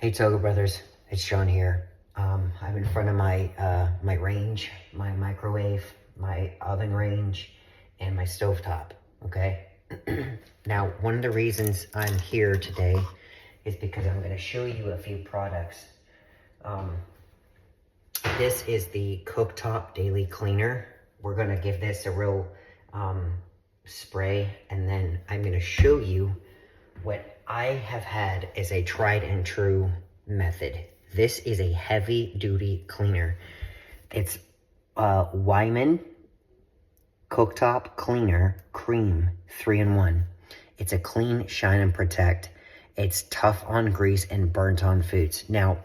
Hey ToGA brothers, it's Sean here. I'm in front of my my range, my microwave, my oven range, and my stovetop, okay? Now, one of the reasons I'm here today is because I'm gonna show you a few products. This is the Cooktop Daily Cleaner. We're gonna give this a real spray, and then I'm gonna show you what I have had as a tried and true method. This is a heavy duty cleaner. It's Wiemann Cooktop Cleaner Cream 3-in-1. It's a clean, shine, and protect. It's tough on grease and burnt on foods. Now,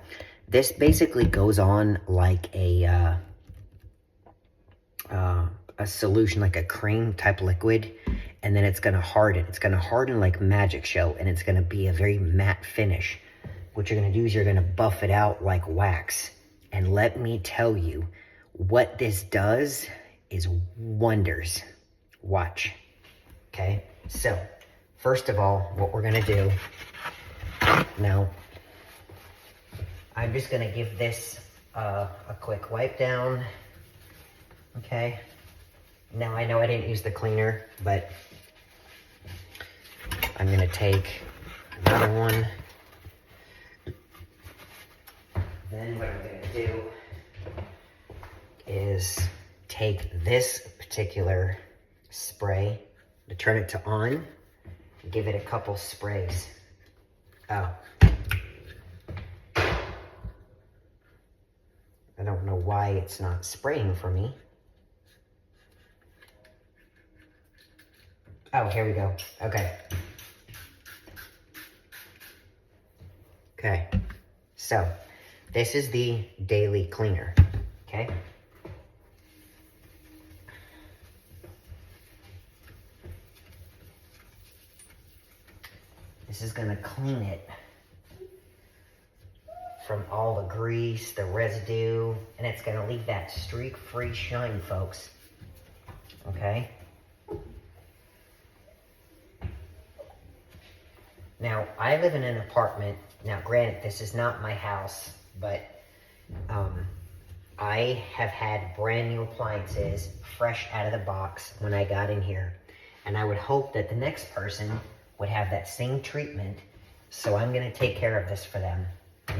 this basically goes on like a solution, like a cream type liquid, and then it's gonna harden. It's gonna harden like magic show, and it's gonna be a very matte finish. What you're gonna do is you're gonna buff it out like wax. And let me tell you, what this does is wonders. Watch, okay? So, first of all, what we're gonna do, now, I'm just gonna give this a quick wipe down, okay? Now, I know I didn't use the cleaner, but I'm gonna take another one. Then what I'm gonna do is take this particular spray, to turn it to on, give it a couple sprays. Oh. I don't know why it's not spraying for me. Oh, here we go. Okay. Okay. So, this is the daily cleaner. Okay? This is gonna clean it from all the grease, the residue, and it's gonna leave that streak-free shine, folks. Okay? Now, I live in an apartment. Now, granted, this is not my house, but I have had brand new appliances fresh out of the box when I got in here. And I would hope that the next person would have that same treatment. So I'm gonna take care of this for them,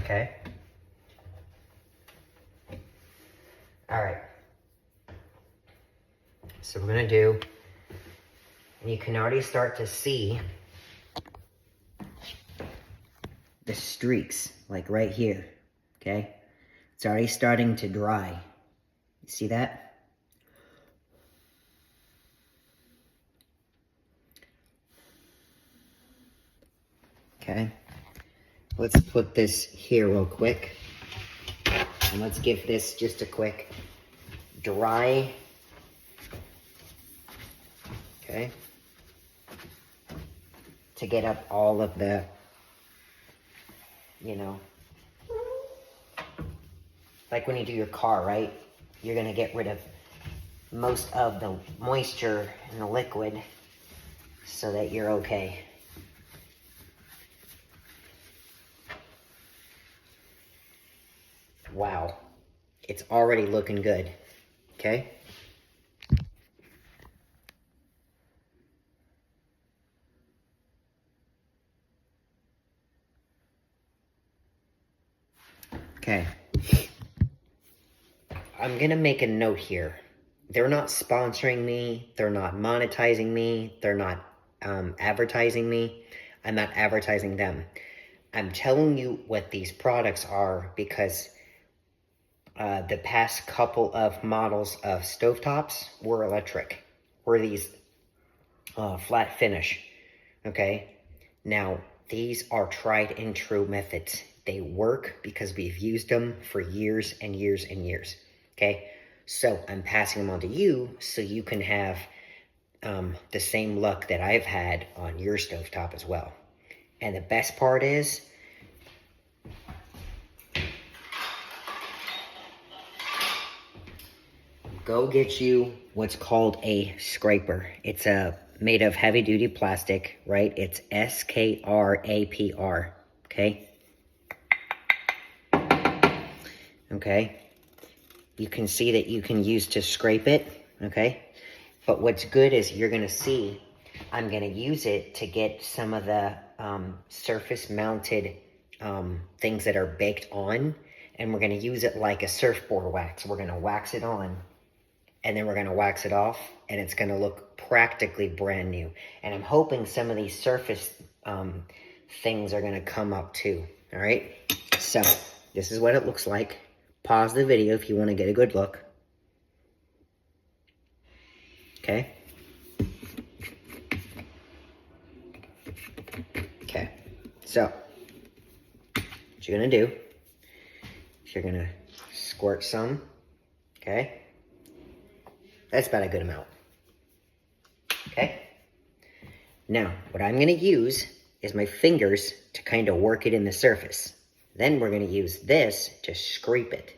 okay? All right. So we're gonna do, and you can already start to see the streaks, like right here, okay? It's already starting to dry. You see that? Okay. Let's put this here real quick. And let's give this just a quick dry. Okay. To get up all of the, you know, like when you do your car, right? You're gonna get rid of most of the moisture in the liquid so that you're okay. Wow, it's already looking good, okay? Okay. I'm gonna make a note here. They're not sponsoring me. They're not monetizing me. They're not advertising me. I'm not advertising them. I'm telling you what these products are because the past couple of models of stovetops were electric. Were these flat finish, okay? Now, these are tried and true methods. They work because we've used them for years and years and years. Okay, so I'm passing them on to you so you can have the same luck that I've had on your stovetop as well. And the best part is, go get you what's called a scraper. It's made of heavy duty plastic, right? It's SKRAPR, okay? okay? You can see that you can use to scrape it, okay? But what's good is you're gonna see, I'm gonna use it to get some of the surface mounted things that are baked on, and we're gonna use it like a surfboard wax. We're gonna wax it on, and then we're gonna wax it off, and it's gonna look practically brand new. And I'm hoping some of these surface things are gonna come up too, all right? So, this is what it looks like. Pause the video if you wanna get a good look. Okay? Okay, so, what you're gonna do is you're gonna squirt some, okay? That's about a good amount, okay? Now, what I'm gonna use is my fingers to kind of work it in the surface. Then we're gonna use this to scrape it.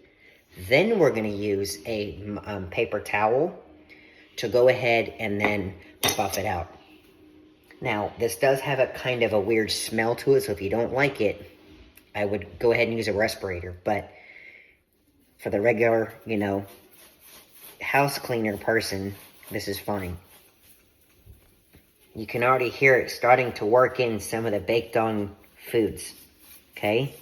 Then we're gonna use a paper towel to go ahead and then buff it out. Now, this does have a kind of a weird smell to it, so if you don't like it, I would go ahead and use a respirator. But for the regular, you know, house cleaner person, this is fine. You can already hear it starting to work in some of the baked on foods, okay?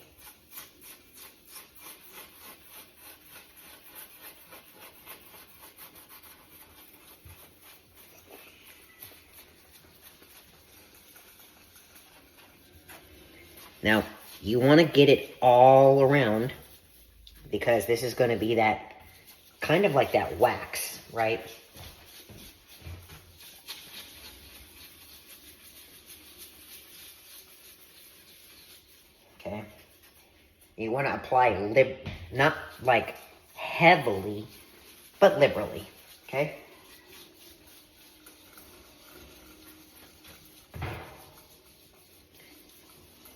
Now, you want to get it all around because this is going to be that, kind of like that wax, right? Okay. You want to apply, not like heavily, but liberally, okay?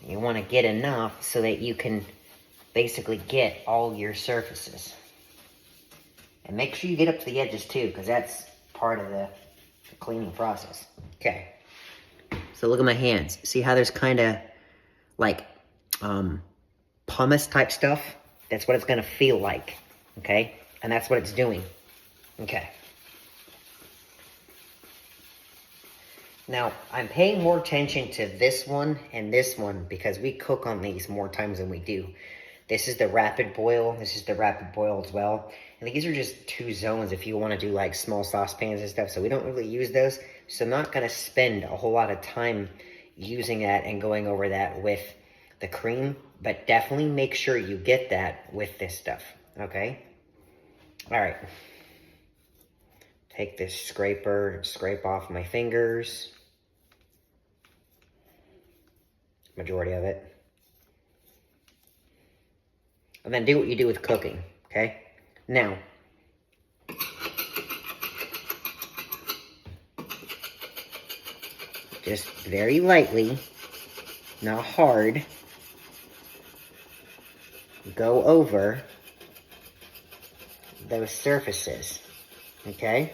You want to get enough so that you can basically get all your surfaces. And make sure you get up to the edges too, because that's part of the cleaning process. Okay. So look at my hands. See how there's kind of like pumice type stuff? That's what it's going to feel like. Okay? And that's what it's doing. Okay. Now, I'm paying more attention to this one and this one because we cook on these more times than we do. This is the rapid boil. This is the rapid boil as well. And these are just 2 zones if you want to do like small saucepans and stuff. So we don't really use those. So I'm not going to spend a whole lot of time using that and going over that with the cream. But definitely make sure you get that with this stuff. Okay? All right. Take this scraper and scrape off my fingers. Majority of it. And then do what you do with cooking, okay? Now, just very lightly, not hard, go over those surfaces, okay?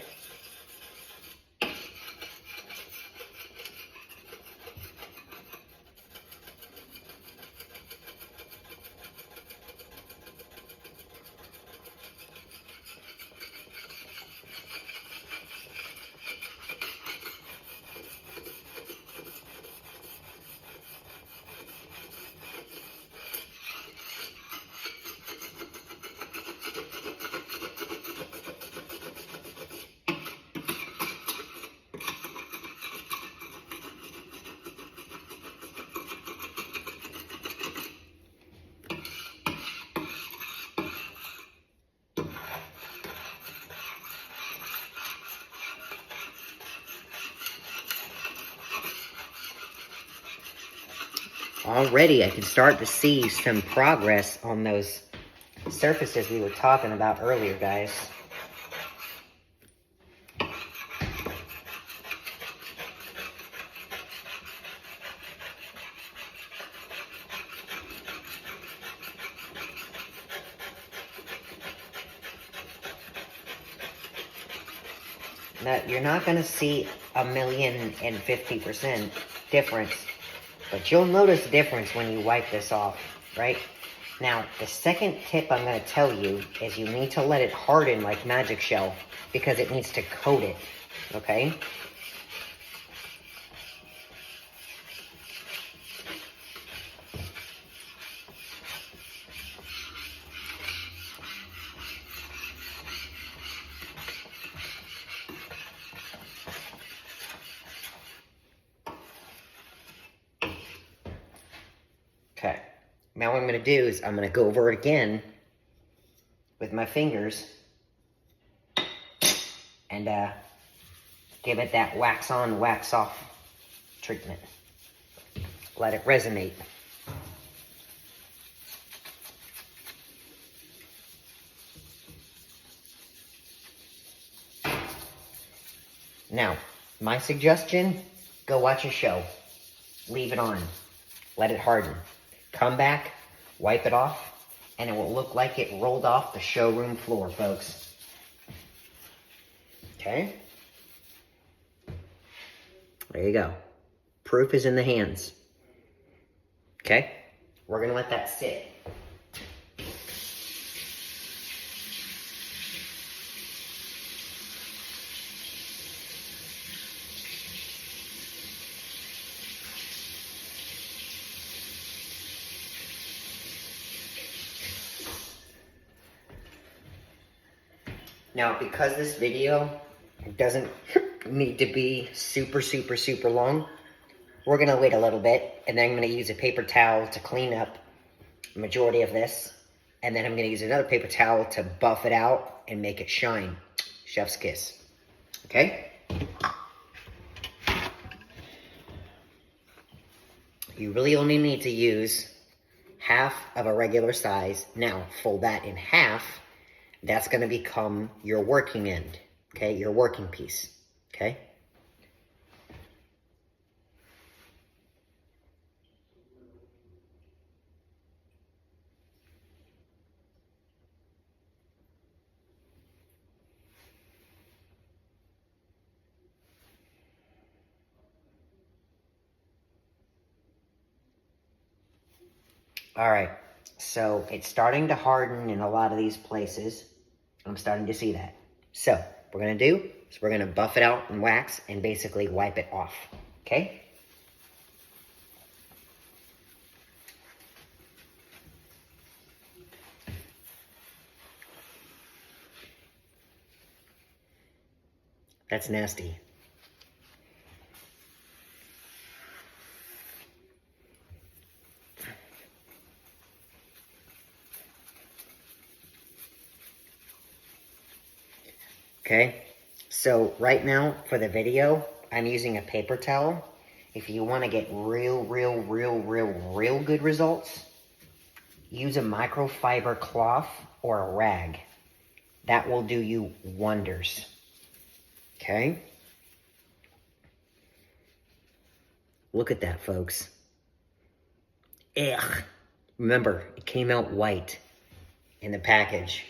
Already I can start to see some progress on those surfaces we were talking about earlier, guys. Now, you're not going to see 1,050% difference, but you'll notice a difference when you wipe this off, right? Now, the second tip I'm going to tell you is you need to let it harden like magic shell because it needs to coat it, okay? Okay, now what I'm going to do is I'm going to go over it again with my fingers and give it that wax on, wax off treatment. Let it resonate. Now, my suggestion, go watch a show. Leave it on. Let it harden. Come back, wipe it off, and it will look like it rolled off the showroom floor, folks. Okay? There you go. Proof is in the hands. Okay? We're going to let that sit. Now, because this video doesn't need to be super long, we're going to wait a little bit, and then I'm going to use a paper towel to clean up the majority of this, and then I'm going to use another paper towel to buff it out and make it shine. Chef's kiss. Okay? You really only need to use half of a regular size. Now, fold that in half. That's going to become your working end, okay? Your working piece, okay? All right, so it's starting to harden in a lot of these places. I'm starting to see that. So, what we're going to do is we're going to buff it out and wax and basically wipe it off, okay? That's nasty. Okay, so right now for the video, I'm using a paper towel. If you want to get real good results, use a microfiber cloth or a rag. That will do you wonders. Okay? Look at that, folks. Ugh. Remember, it came out white in the package.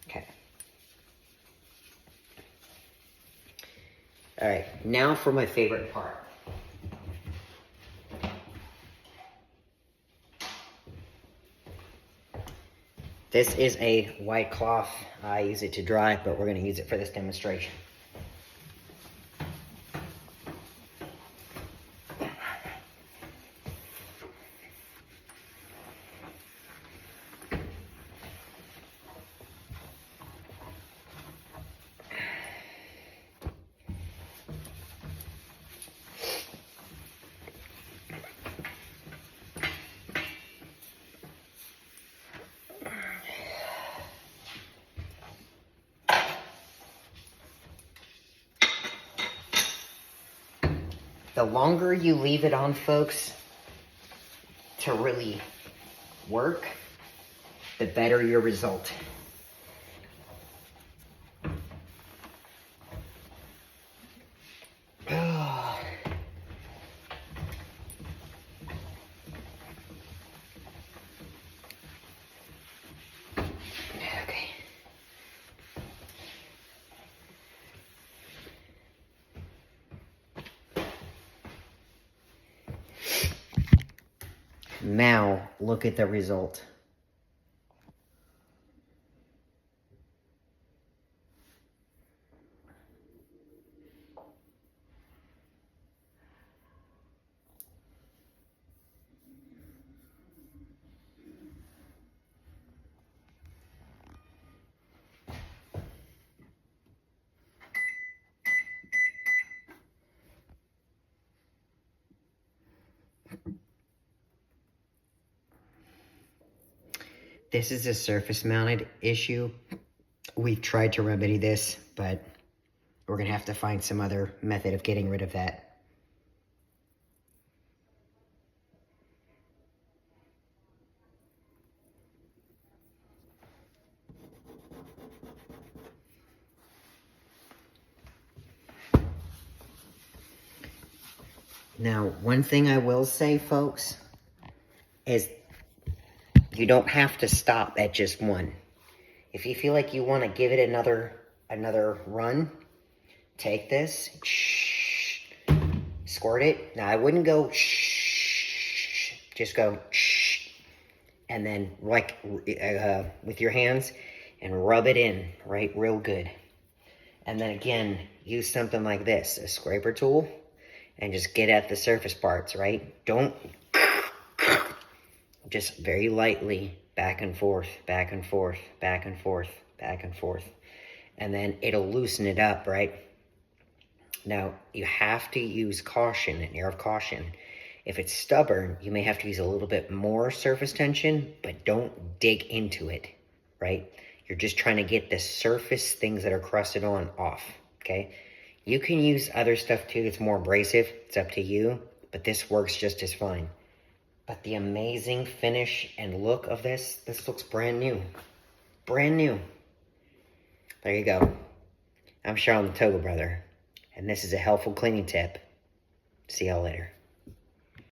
Okay. All right, now for my favorite part. This is a white cloth. I use it to dry, but we're going to use it for this demonstration. The longer you leave it on, folks, to really work, the better your result. Okay. Now, look at the result. This is a surface mounted issue. We've tried to remedy this, but we're gonna have to find some other method of getting rid of that. Now, one thing I will say, folks, is you don't have to stop at just one. If you feel like you want to give it another run, take this, squirt it. Now, I wouldn't go just go and then like with your hands and rub it in, right, real good. And then again, use something like this, a scraper tool, and just get at the surface parts, right? Don't, just very lightly, back and forth, back and forth, back and forth, back and forth. And then it'll loosen it up, right? Now, you have to use caution, an air of caution. If it's stubborn, you may have to use a little bit more surface tension, but don't dig into it, right? You're just trying to get the surface things that are crusted on off, okay? You can use other stuff too that's more abrasive. It's up to you, but this works just as fine. But the amazing finish and look of this looks brand new. Brand new. There you go. I'm Charles the ToGA Brother, and this is a helpful cleaning tip. See y'all later.